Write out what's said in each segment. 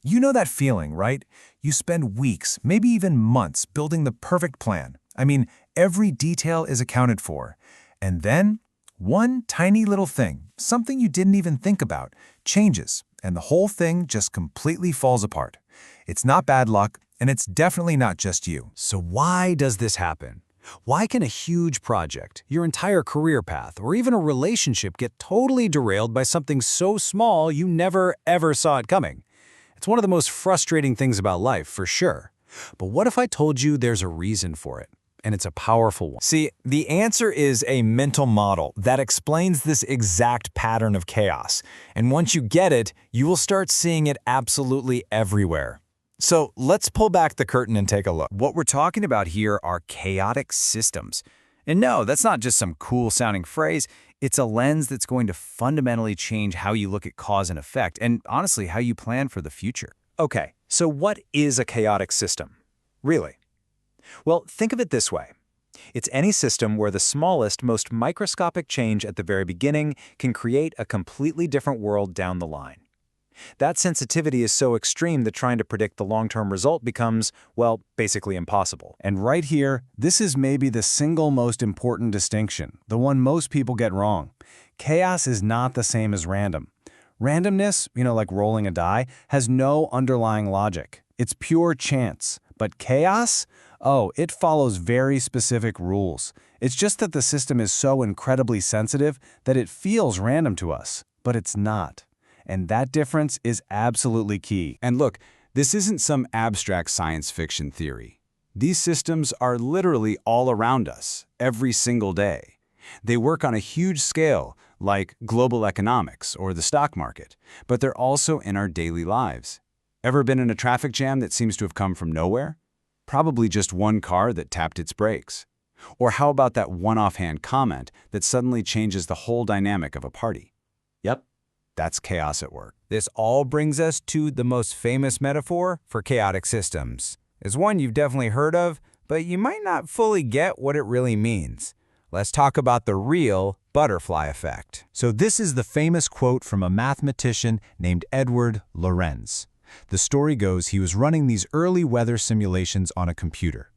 You know that feeling, right? You spend weeks, maybe even months, building the perfect plan. I mean, every detail is accounted for. And then, one tiny little thing, something you didn't even think about, changes, and the whole thing just completely falls apart. It's not bad luck, and it's definitely not just you. So why does this happen? Why can a huge project, your entire career path, or even a relationship get totally derailed by something so small you never, ever saw it coming? It's one of the most frustrating things about life, for sure. But what if I told you there's a reason for it? And it's a powerful one. See, the answer is a mental model that explains this exact pattern of chaos. And once you get it, you will start seeing it absolutely everywhere. So let's pull back the curtain and take a look. What we're talking about here are chaotic systems. And no, that's not just some cool-sounding phrase. It's a lens that's going to fundamentally change how you look at cause and effect, and honestly, how you plan for the future. Okay, so what is a chaotic system? Really? Well, think of it this way. It's any system where the smallest, most microscopic change at the very beginning can create a completely different world down the line. That sensitivity is so extreme that trying to predict the long-term result becomes, well, basically impossible. And right here, this is maybe the single most important distinction, the one most people get wrong. Chaos is not the same as random. Randomness, like rolling a die, has no underlying logic. It's pure chance. But chaos? Oh, it follows very specific rules. It's just that the system is so incredibly sensitive that it feels random to us, but it's not. And that difference is absolutely key. And look, this isn't some abstract science fiction theory. These systems are literally all around us, every single day. They work on a huge scale, like global economics or the stock market, but they're also in our daily lives. Ever been in a traffic jam that seems to have come from nowhere? Probably just one car that tapped its brakes. Or how about that one offhand comment that suddenly changes the whole dynamic of a party? Yep. That's chaos at work. This all brings us to the most famous metaphor for chaotic systems. It's one you've definitely heard of, but you might not fully get what it really means. Let's talk about the real butterfly effect. So this is the famous quote from a mathematician named Edward Lorenz. The story goes he was running these early weather simulations on a computer.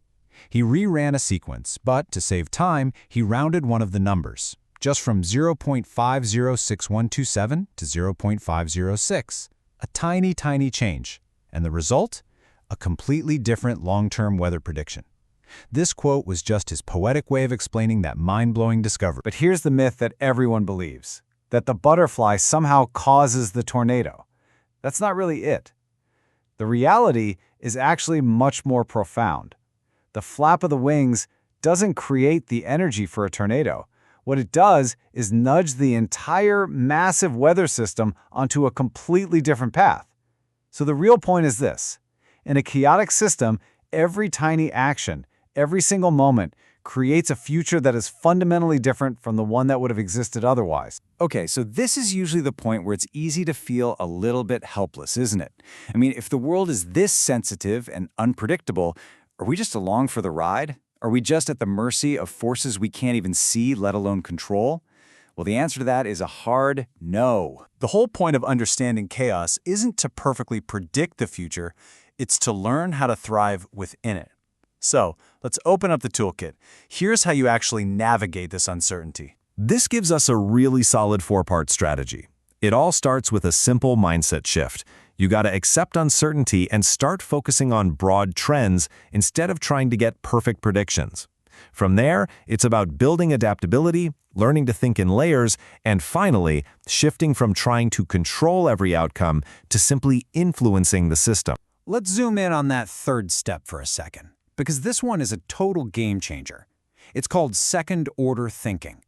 He reran a sequence, but to save time, he rounded one of the numbers, just from 0.506127 to 0.506. A tiny, tiny change. And the result? A completely different long-term weather prediction. This quote was just his poetic way of explaining that mind-blowing discovery. But here's the myth that everyone believes, that the butterfly somehow causes the tornado. That's not really it. The reality is actually much more profound. The flap of the wings doesn't create the energy for a tornado. What it does is nudge the entire massive weather system onto a completely different path. So the real point is this. In a chaotic system, every tiny action, every single moment, creates a future that is fundamentally different from the one that would have existed otherwise. Okay, so this is usually the point where it's easy to feel a little bit helpless, isn't it? I mean, if the world is this sensitive and unpredictable, are we just along for the ride? Are we just at the mercy of forces we can't even see, let alone control? Well, the answer to that is a hard no. The whole point of understanding chaos isn't to perfectly predict the future, it's to learn how to thrive within it. So, let's open up the toolkit. Here's how you actually navigate this uncertainty. This gives us a really solid 4-part strategy. It all starts with a simple mindset shift. You gotta accept uncertainty and start focusing on broad trends instead of trying to get perfect predictions. From there, it's about building adaptability, learning to think in layers, and finally, shifting from trying to control every outcome to simply influencing the system. Let's zoom in on that third step for a second, because this one is a total game changer. It's called second-order thinking.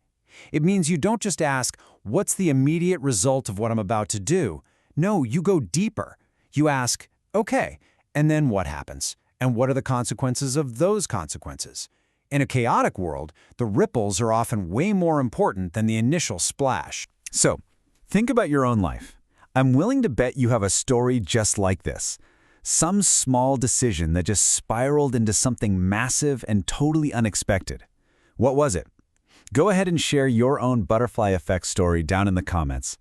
It means you don't just ask, what's the immediate result of what I'm about to do? No, you go deeper. You ask, okay, and then what happens? And what are the consequences of those consequences? In a chaotic world, the ripples are often way more important than the initial splash. So, think about your own life. I'm willing to bet you have a story just like this. Some small decision that just spiraled into something massive and totally unexpected. What was it? Go ahead and share your own butterfly effect story down in the comments.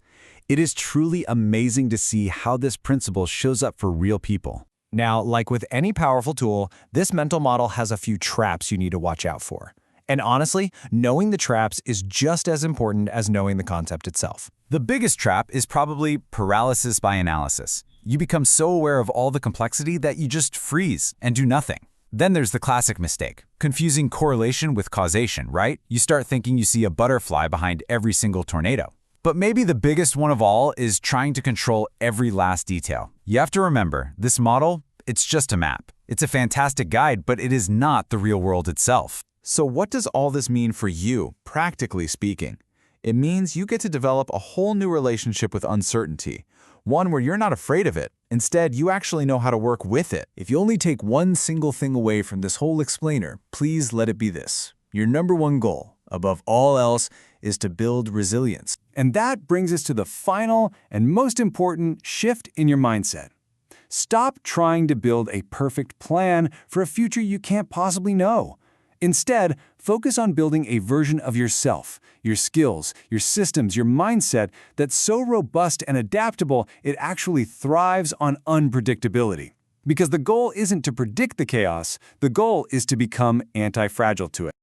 It is truly amazing to see how this principle shows up for real people. Now, like with any powerful tool, this mental model has a few traps you need to watch out for. And honestly, knowing the traps is just as important as knowing the concept itself. The biggest trap is probably paralysis by analysis. You become so aware of all the complexity that you just freeze and do nothing. Then there's the classic mistake, confusing correlation with causation, right? You start thinking you see a butterfly behind every single tornado. But maybe the biggest one of all is trying to control every last detail. You have to remember, this model, it's just a map. It's a fantastic guide, but it is not the real world itself. So what does all this mean for you, practically speaking? It means you get to develop a whole new relationship with uncertainty, one where you're not afraid of it. Instead, you actually know how to work with it. If you only take one single thing away from this whole explainer, please let it be this. Your number one goal, above all else, is to build resilience. And that brings us to the final and most important shift in your mindset. Stop trying to build a perfect plan for a future you can't possibly know. Instead, focus on building a version of yourself, your skills, your systems, your mindset that's so robust and adaptable it actually thrives on unpredictability. Because the goal isn't to predict the chaos, the goal is to become anti-fragile to it.